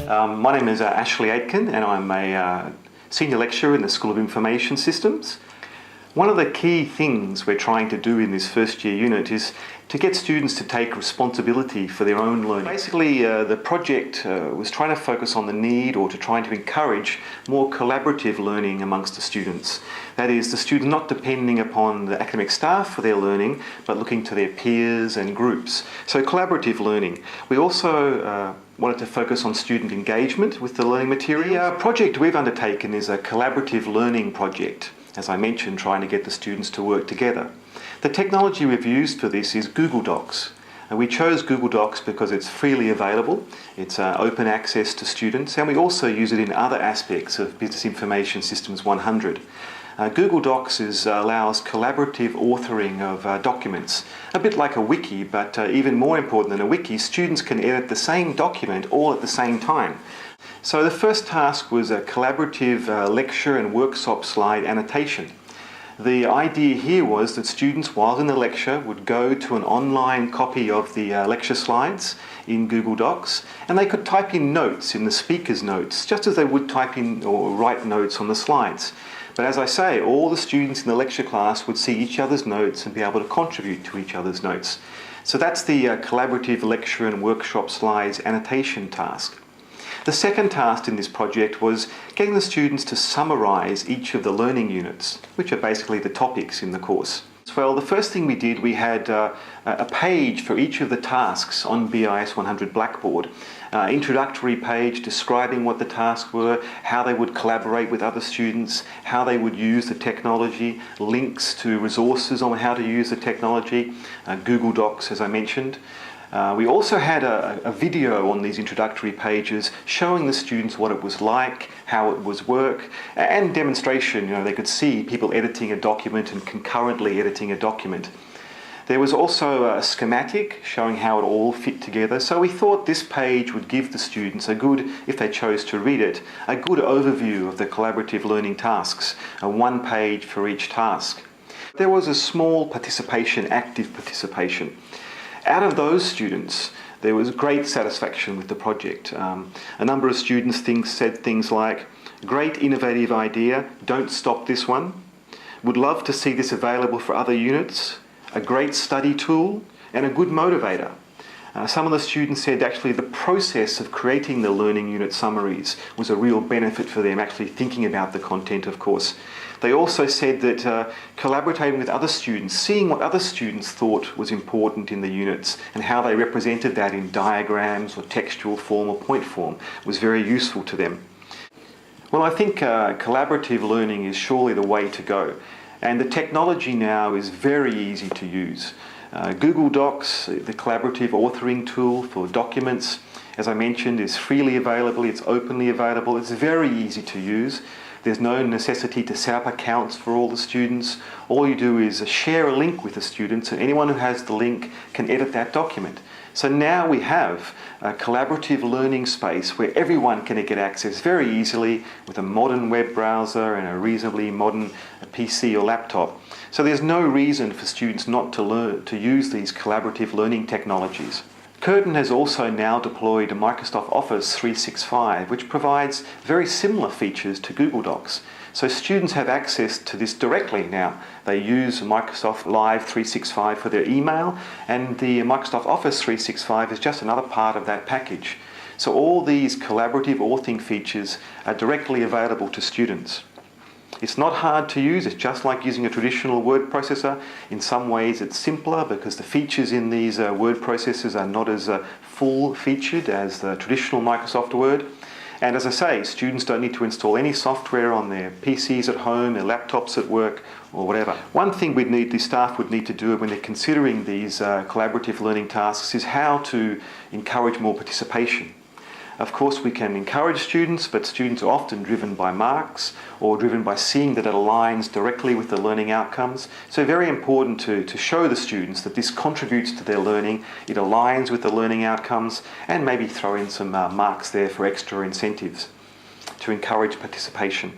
My name is Ashley Aitken and I'm a senior lecturer in the School of Information Systems. One of the key things we're trying to do in this first year unit is to get students to take responsibility for their own learning. Basically, the project was trying to focus on the need or to trying to encourage more collaborative learning amongst the students. That is, the students not depending upon the academic staff for their learning, but looking to their peers and groups. So collaborative learning. We also wanted to focus on student engagement with the learning material. The project we've undertaken is a collaborative learning project. As I mentioned, trying to get the students to work together. The technology we've used for this is Google Docs. And we chose Google Docs because it's freely available, it's open access to students, and we also use it in other aspects of Business Information Systems 100. Google Docs allows collaborative authoring of documents, a bit like a wiki, but even more important than a wiki, students can edit the same document all at the same time. So the first task was a collaborative lecture and workshop slide annotation. The idea here was that students, while in the lecture, would go to an online copy of the lecture slides in Google Docs, and they could type in notes in the speaker's notes, just as they would type in or write notes on the slides. But as I say, all the students in the lecture class would see each other's notes and be able to contribute to each other's notes. So that's the collaborative lecture and workshop slides annotation task. The second task in this project was getting the students to summarise each of the learning units, which are basically the topics in the course. Well, the first thing we did, we had a page for each of the tasks on BIS 100 Blackboard. Introductory page describing what the tasks were, how they would collaborate with other students, how they would use the technology, links to resources on how to use the technology, Google Docs as I mentioned. We also had a video on these introductory pages showing the students what it was like, how it was work, and demonstration. They could see people editing a document and concurrently editing a document. There was also a schematic showing how it all fit together. So we thought this page would give the students a good, if they chose to read it, a good overview of the collaborative learning tasks, one page for each task. There was a small participation, active participation. Out of those students, there was great satisfaction with the project. A number of students said things like, "Great innovative idea, don't stop this one. Would love to see this available for other units. A great study tool and a good motivator." Some of the students said actually the process of creating the learning unit summaries was a real benefit for them, actually thinking about the content, of course. They also said that collaborating with other students, seeing what other students thought was important in the units and how they represented that in diagrams or textual form or point form was very useful to them. Well, I think collaborative learning is surely the way to go. And the technology now is very easy to use. Google Docs, the collaborative authoring tool for documents, as I mentioned, is freely available, it's openly available, it's very easy to use. There's no necessity to set up accounts for all the students. All you do is share a link with the students, and anyone who has the link can edit that document. So now we have a collaborative learning space where everyone can get access very easily with a modern web browser and a reasonably modern PC or laptop. So there's no reason for students not to use these collaborative learning technologies. Curtin has also now deployed Microsoft Office 365, which provides very similar features to Google Docs. So students have access to this directly now. They use Microsoft Live 365 for their email, and the Microsoft Office 365 is just another part of that package. So all these collaborative authoring features are directly available to students. It's not hard to use, it's just like using a traditional word processor. In some ways it's simpler because the features in these word processors are not as full-featured as the traditional Microsoft Word. And as I say, students don't need to install any software on their PCs at home, their laptops at work, or whatever. One thing the staff would need to do when they're considering these collaborative learning tasks is how to encourage more participation. Of course, we can encourage students, but students are often driven by marks or driven by seeing that it aligns directly with the learning outcomes. So very important to show the students that this contributes to their learning, it aligns with the learning outcomes, and maybe throw in some marks there for extra incentives to encourage participation.